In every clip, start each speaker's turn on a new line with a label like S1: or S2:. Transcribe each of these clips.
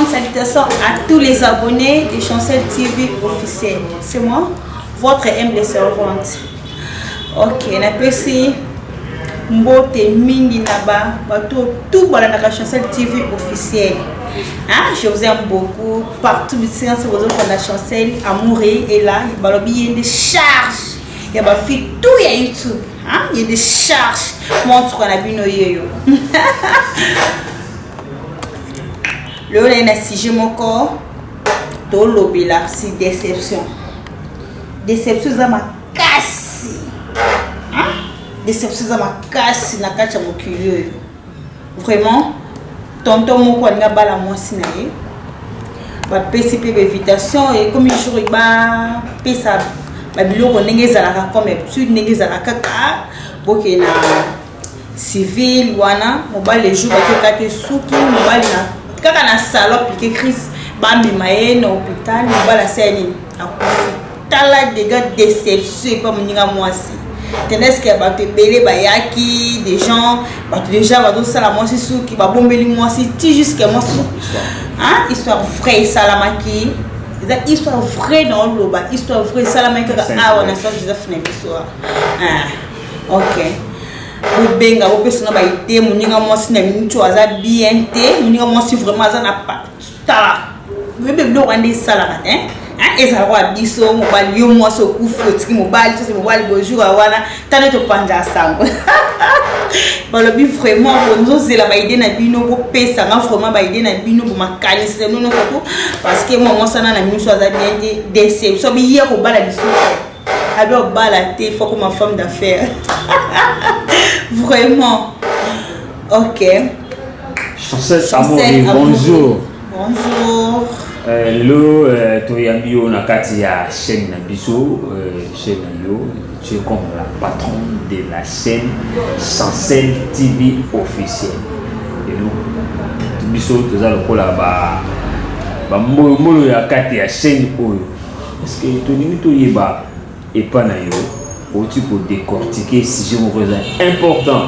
S1: grande salutation à tous les abonnés de Chancel TV officiel. C'est moi, votre humble servante. Ok, on appelle ici Mbote Mingi Naba, tout voilà dans la Chancel TV officiel. Hein? Je vous aime beaucoup. Partout, c'est vos autres la Chancel, Amour et là, il y a des charges. Il y a tout il y a YouTube. Hein? Il y a des charges. Montre qu'on a vu nos yo. Le on a sujet mon corps. Tout lobby là, c'est déception. Déception ça m'a cassé. Hein? Déception ça m'a cassé na kacha mon culé. Vraiment, tonton mon ko nga bala moi sinaye. Ba PCP invitation et comme jour il ba pesa ba biloko ndenge ezalaka comme habitude ndenge ezalaka kaka boke na civil wana mobile les jours bakeka suki mobile na kaka na salon piqué Chris bambi maye na hôpital mobile seni akufi tala dégâts déception pas moninga mwasi tendance que ba te belé ba yaki des gens ba déjà ba do sala mwasi suki ba bombeli mwasi ti jusqu'à mwasi hein histoire vraie salamaki. C'est une histoire vraie dans le bas, histoire vraie, ça la main que ah on a ça Joseph Nebisoa. Ah, ok. Vous benga, vous pouvez se nabaïter, mon ninga moi si n'aime tu as bien té, mon ninga moi si vraiment ça n'a pas. Ta, vous pouvez bien rendre ça là, hein? Hein? Et ça va biso, mon bal yo moi so coup foutu, mon bal, ça c'est mon bal bonjour à wana, t'as ne te panja sang. Bon le but vraiment pour nous c'est la baïdé na bino pour payer ça, vraiment baïdé na bino pour ma qualité, nous surtout parce que moi ça n'a même chose à bien décès. So bi hier au bal à biso. Avec au bal à thé, faut que ma femme d'affaires. Vraiment. Ok.
S2: Chancel Amour, bonjour.
S1: Bonjour.
S2: Hello, Toyambi on a kati ya chaîne na biso, chaîne yo, tu es comme la patronne de la chaîne Chancel TV officiel. Et nous, biso toza lokola ba molo ya kati ya chaîne oyo. Est-ce que toningi toyeba et pas na yo, au tu pour décortiquer si je me faisais important.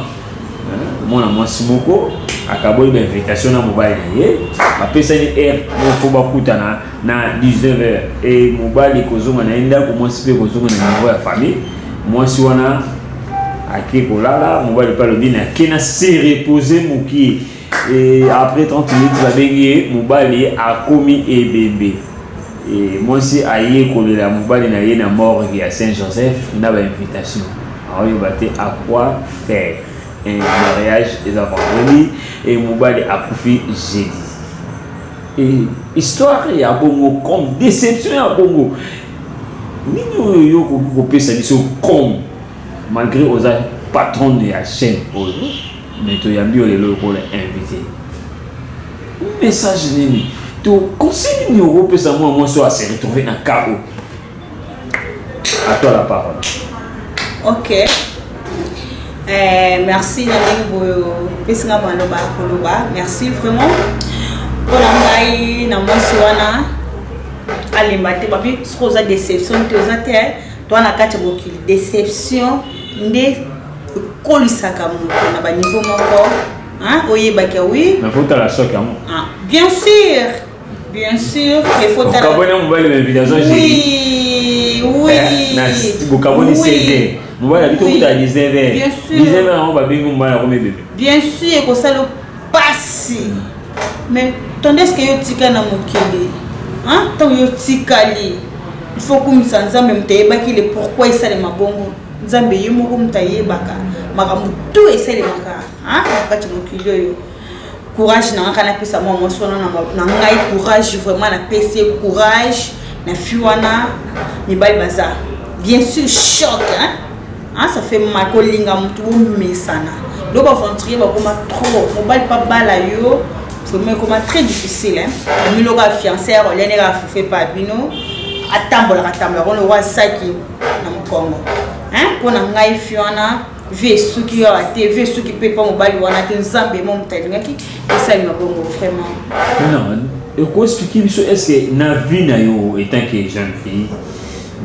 S2: Mon amant Simoko akaboli ba invitation na mobile ye apesa ni air mo fo ba kutana na 19h et mobile kozonga na enda ko mo sipe kozonga na niveau ya famille moi si wana akiko lala mobile pa lobi na kena se reposer moki et après 30 minutes ba bengi mobile a komi et bébé et moi si aye ko la mobile na ye na morgue à Saint-Joseph na ba invitation alors baté à quoi faire un mariage et vendredi et Moubali a couffé jeudi. Et histoire il y a bongo comme déception il y a bongo. Ni yo ko pe ça dit comme malgré aux patrons de la chaîne mais to yambi o lelo ko invité. Message nini. To conseil ni euro pe ça moi soit se retrouver dans chaos. À toi la parole.
S1: OK. Merci merci vraiment pour l'envoi na mosiwana allez maté babi sikoza déception tozate toi na kati bokili déception nde kolisaka mutu na ba niveau moko hein oyebaka oui
S2: mais faut ta la choc amour
S1: ah bien sûr il faut ta
S2: kabona mobile l'invitation
S1: oui
S2: na bokaboni CD mobile habito kuta 19h 19h on va bingo mobile comme bébé
S1: bien sûr que ça le passe mais tandis que yo tika na mokili hein tant yo tikali il faut que musanza même tayebaki le pourquoi ça le mabongo nzambe yemo ko mutayebaka makamu tout essayer maka hein bakati mokili yo courage na kana pesa moi sona na ngai courage vraiment na PC courage na fiwana ni bali baza bien sûr choc hein ah ça fait mal ko linga mutu mesana do ba ventrier ba koma trop mobile pas bala yo vraiment comme très difficile hein mi loka fiancé relene ga fait pas bino atambola on le roi saki na mkongo hein pona ngai fiwana vie suki yo ate vie suki pe pas mobile wana te nzambe mo mtalingaki et ça il m'a bongo vraiment
S2: non et quoi expliquer est-ce que na vie na yo étant que jeune fille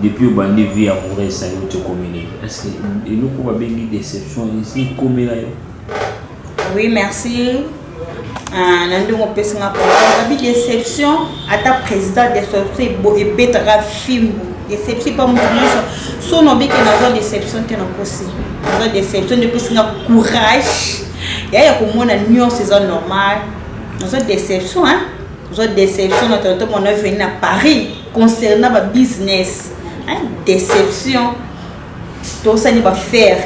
S2: depuis au bande vie amoureuse ça yo te communique est-ce que nous ko ba bengi déception ici comme là yo
S1: oui merci nandi on peut singa pour la déception à ta président de sortir et betara film déception pas mon son obi que na déception te na kosi na déception de plus singa courage ya ko mona nuance c'est normal na déception hein na déception notre mon est venu à Paris concernant ma business hein déception tout ça ne va faire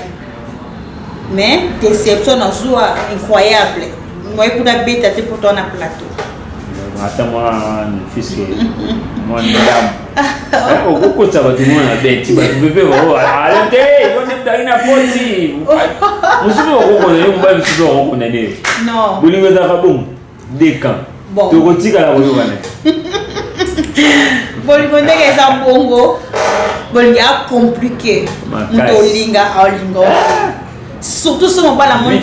S1: mais déception na joie incroyable. Moi, pour la bête, c'est pour toi un plateau.
S2: Attends, moi, fils, moi, madame. Au coup, ça va tout le monde à bête. Tu vas te bébé, allez, on est dans une apôtie. Vous savez, on va se reconnaître.
S1: Non.
S2: Vous voulez dire, bon, des camps.
S1: Bon.
S2: Tu retires la voix.
S1: Bon, le monde est en bongo. Bon, il y a compliqué. Motolinga, Alingo. Surtout si on va la monnaie.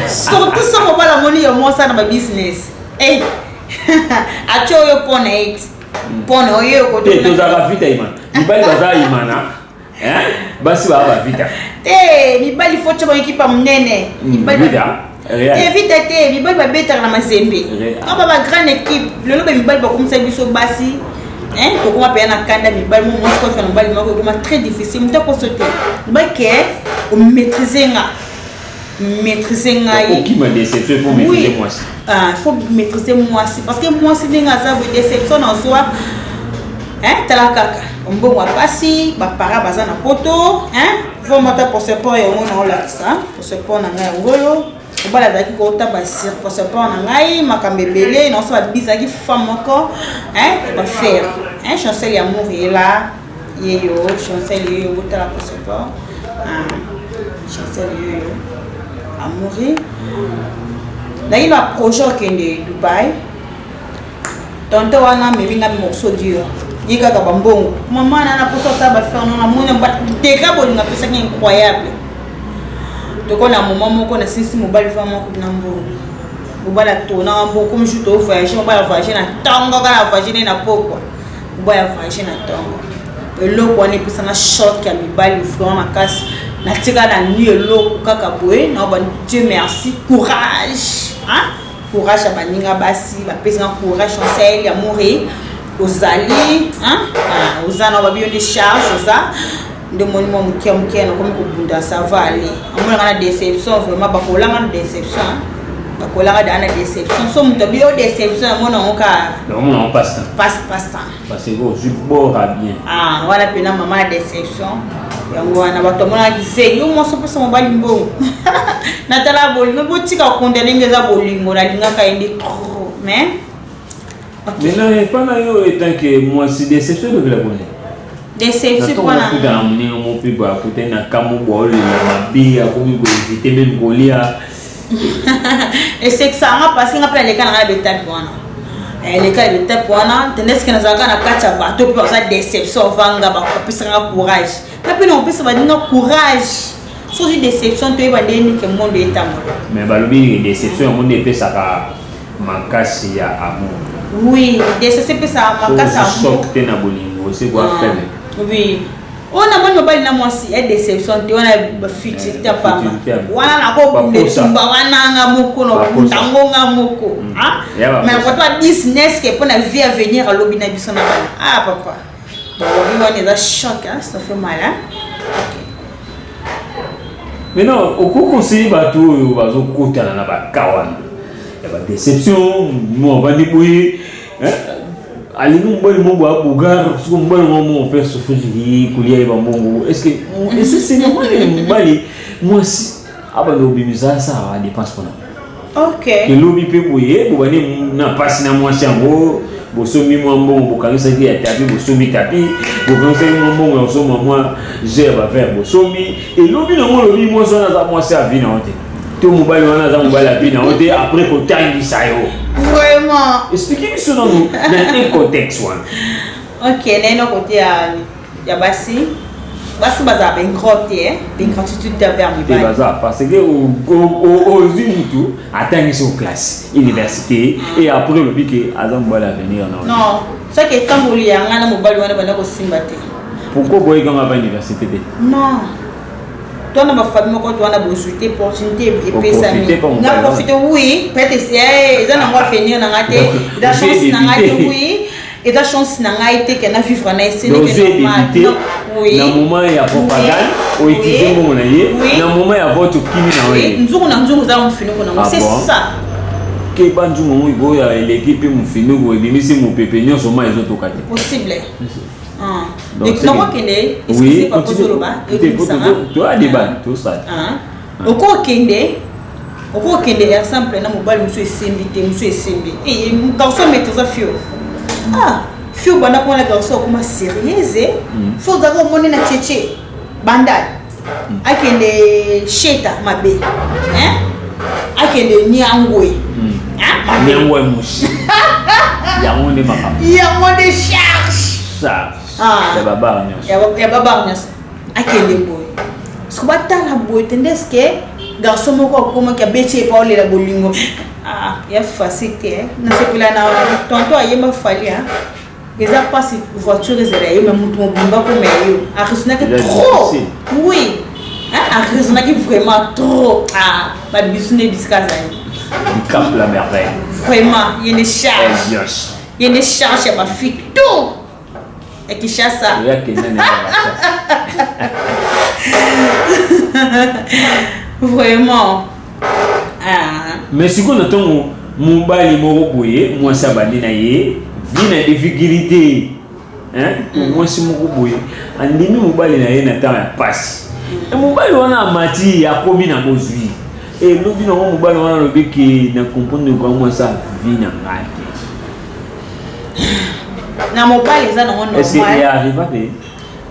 S1: Surtout si on va la monnaie, moi, ça dans ma business. Hey, à tu as pone it. Pone oyo côté.
S2: Tu as vite imana. Tu vas baza imana. Hein? Basi va vite.
S1: Ni bali faut tu équipe mnene. Ni bali vita. Vite ni bali ba beta na mazembe. Quand ba grande équipe, le lobe ni bali ba comme ça biso basi. Hein? To kuma pe na kanda mi bali mo ko fa na bali mako kuma très difficile. Mta ko sauter. Ba ke o maîtriser
S2: qui m'a déception pour maîtriser moi aussi.
S1: Ah, faut maîtriser moi aussi parce que moi aussi n'est pas ça déception en soi. Hein, t'as la caca. On bon va passer, ba para baza na poto, hein? Faut monter pour ce port et on là ça. Pour ce port na ngai ngolo. On va la daki ko ta ba sir pour ce port na ngai makambebele, non ça bizaki femme encore, hein? Va faire. Hein, chancel ya mourir là. Yeyo, chancel yo bota la pour ce port. Ah, chancel yo. À mourir. Là, il a un projet qui est de Dubaï. Tantôt, on a mis un morceau dur. Il y a un bon. Maman, on a pour ça faire des gars, on a fait incroyable. Donc, on a un moment où on a 6 mobile vraiment comme Nambo. On va la tourner en bon comme je te voyage. On va la voyager dans Tango, on va la voyager dans Poko. On va la voyager dans Tango. Et là, on est plus un choc qui a mis balle vraiment ma casse. Na tika na nuit lo kaka boé na ba Dieu merci courage hein courage à baninga basi ba pesa courage chancel ya mourir ozali hein ozana ba bio de charge oza de monument mukia na comme ko bunda ça va aller amona na déception vraiment ba ko langa déception ba ko langa dana déception so muto bio déception amona onka
S2: non on passe
S1: temps
S2: parce que vous bora bien
S1: voilà pena maman la déception yango wana bato mona kisei yo mo so pesa mobali mbongo natala bolingo botika kondele ngeza bolingo na linga ka indi trop mais
S2: mais non pas na yo étant que moi c'est déception de la bonne
S1: déception pour na
S2: dans mon mo pe ba côté na kamo bol na bia ko mi go éviter même golia
S1: et c'est que ça m'a passé après les canards de tête bwana les cas de tête bwana tenez que nazaka na kacha bato pe ça déception vanga ba ko pesa courage. Puis on peut se dire courage. Soit une déception, tu vas dire que le monde est amour.
S2: Mais une déception, le monde est ça mancasse à amour.
S1: Oui, déception c'est ça mancasse à amour.
S2: Choc na bolingo, c'est quoi faire?
S1: Oui. On a bonne mobile na moi si est déception, tu on a futilité pas. Wana na ko ndumba wana ngamoko no ntango ngamoko. Hein? Mais quand toi business que pour la vie à venir à l'obina biso na bana. Ah papa. Bon, on est dans choc, hein? Ça fait mal, hein?
S2: Mais non, au coup conseiller bateau, on va au côté dans la kawan. Il y a des déceptions, nous on va débrouiller. Allez nous bon boire bougar, parce qu'on bon moment on fait souffrir coulier ba bongo. Est-ce que c'est normal bali moi si aba lobi ça va dépense pour nous.
S1: OK.
S2: Que lobi peut bouiller, bouani na passe na moi chango. Bosomi mwambo bokanisa ki ya tapi bosomi tapi bokanisa mwambo bosomi moi j'ai va faire bosomi et lobi na mo lobi moi so na za moi ça vie na hote tout mobile wana za mobile la vie na hote après ko tangi ça yo
S1: vraiment
S2: expliquez-moi ça dans un contexte one.
S1: OK là no côté ya basi baza ben grotte ben gratitude vers mi
S2: ba baza parce que au tout atteindre sur classe université et après le piqué azam bola venir
S1: non ça que tant boli ya ngana mobali wana bana ko simbate
S2: pourquoi boy quand va université
S1: non toi na ma famille moko toi na besoin opportunité et pesa
S2: on
S1: na profiter oui peut-être c'est ça na moi finir na ngate da chance na ngate oui et da chance na ngate que na vivre na essayer que normal
S2: oui na moment ya propagande o utiliser mon na ye na moment ya vote kimi na we
S1: nzungu na nzungu za mfino na c'est ça
S2: que bandu mo ibo ya l'équipe mfino go ebimisi mo pepe nyonso ma ezo toka te
S1: possible donc non kende excusez pas pour le bas
S2: tu as débat tout ça
S1: oko kende exemple na mobile muso esembi te muso esembi et garçon mettre fio fio bana ko na garçon comme sérieuse faut d'abord monner na tchétché bandal akende sheta mabe akende nyangwe
S2: nyangwe mushi yango ne maka
S1: yango de charge
S2: ya baba nyos
S1: ya baba nyos akende boy so batala boy tendeske garçon moko ko ka beche pa olela bolingo ya facile na sepela na tonto ayema fali eza pas voiture ezela yo mais mutu mobimba ko meyo arisona que trop oui arisona que vraiment trop ba bisune biskazani
S2: cap la merveille
S1: vraiment il y a des charges il y a des charges à ma fille tout et qui chasse ça vraiment
S2: mais si on attend mon bali moko boye moi ça bandi na ye vie na difficulté moi si moko boye andimi mon bali na ye na temps ya passe et mon bali wana mati ya komi na bozui et lobi na mon bali wana lobi ki na comprendre comment ça vie na ngate
S1: na mobile eza na normal
S2: est-ce qu'il arrive pas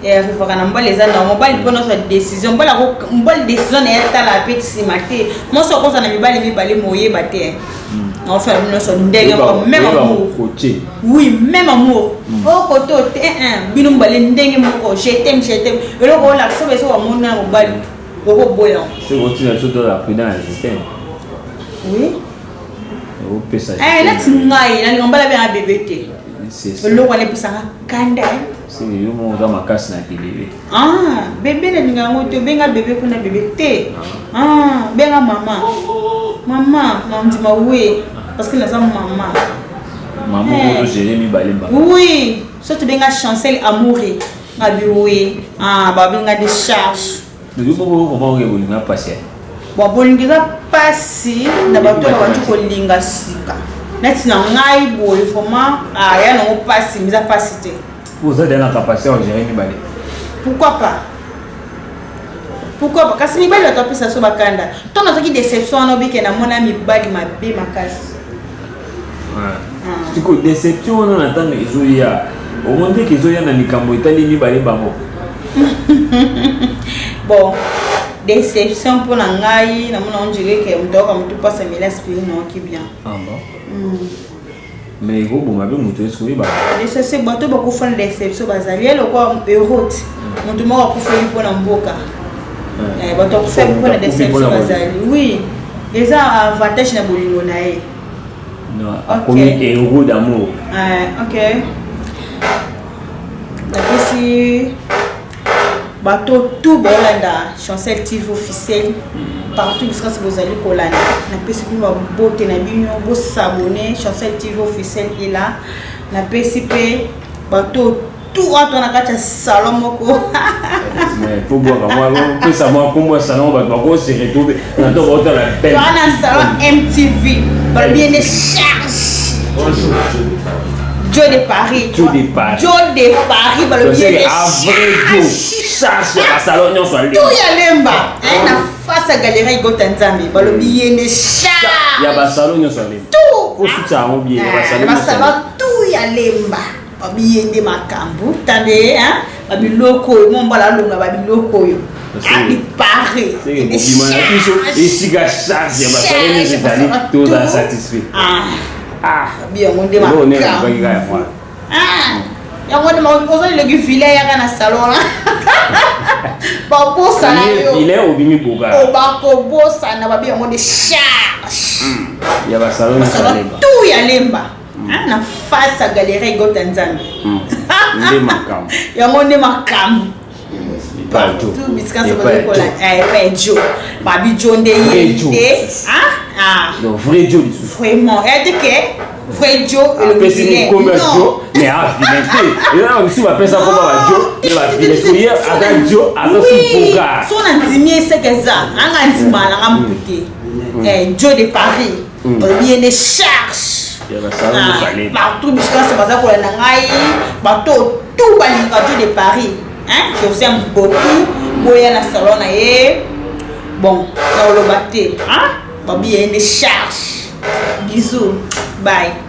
S1: et arrive kana mobile eza na mobile pona sa décision mobile décision na eta la petite maté moi so ko na mibali moye baté en fait nous sommes ndenge même amour oui même amour au côté bino mbale ndenge moko je t'aime et le ko la so beso wa mona mobile go boya
S2: c'est votre de la prudence je t'aime
S1: oui
S2: au pesa
S1: là tingai na ngambala bien bébé té le ko le pesa kanda
S2: c'est yo mo za makasi na bébé
S1: bébé na ngango to benga bébé kuna bébé té benga maman ndima oui parce que nous sommes maman
S2: maman gérer mi balemba
S1: oui surtout benga chancel amouré ngabi oui ba benga de charge
S2: nous comment on va passer
S1: bon bolinga passer na bato ba bantu ko linga sika neti na ngai boy vraiment ya na passer mise à passer
S2: vous avez la capacité à gérer mi balé
S1: pourquoi pas parce que mibali bato apesa so bakanda to nazaki déception wana obike na mona mibali mabe makasi
S2: siko déception wana na ntango ezoya omonde ke ezoya na likambo etali mibali bango
S1: bon déception mpona ngai namona ondire ke moto oka motu pasa mila esprit noki bien
S2: mais ekoboma mpe moto esoki
S1: déception bato bakufa na déception bazali elokwa erote moto moko akufeli mpona mboka bato akufeli mpona déception bazali oui eza avantage na bolingo na ye
S2: akomi héros d'amour
S1: ok napesi bato tout bolanda Chancel TV officiel partout bisika si bozali kolanda napesi mpe babote na bino bosabone Chancel TV officiel est là napesi mpe bato tout ato na kati ya salon moko
S2: mais faut boire moi peut savoir comment salon va ko se retrouver na to autant la peine
S1: wana salon MTV par bien de charge
S2: bonjour
S1: Joe de Paris par le bien de
S2: charge à salon non soit
S1: tout ya lemba na face à galerie Gotanzambi par le bien de charge
S2: ya ba salon non soit
S1: tout
S2: faut soutien au bien
S1: ba salon tout ya lemba babiyende makambu tande babiloko mo mbala lunga babiloko yo pare
S2: et si ga charge ya basalon les itali tout est satisfait
S1: bien on demande ya ngone ma ozo le filet ya kana salon ba bossa na yo
S2: filet obimi boga
S1: o ba ko bossa na ba bien ngone charge
S2: ya basalon
S1: tout ya lemba na face à galerie Gotanzambi
S2: nde makam
S1: yango nde makam partout bisika ça veut dire pas Joe babi Joe ndeyité
S2: non vrai Joe
S1: vraiment est que vrai Joe et le vilain
S2: non mais à vilain et là aussi va penser comment va Joe et va vilain avec Joe avec son bouga
S1: son andimie c'est que ça anga ndima la ngambuté Joe de Paris bien de charge partout bisika ça va pour la ngai bateau tout Joe de Paris hein je vous aime beaucoup boya na salon na ye bon na olobaté hein babi de charge bisous bye.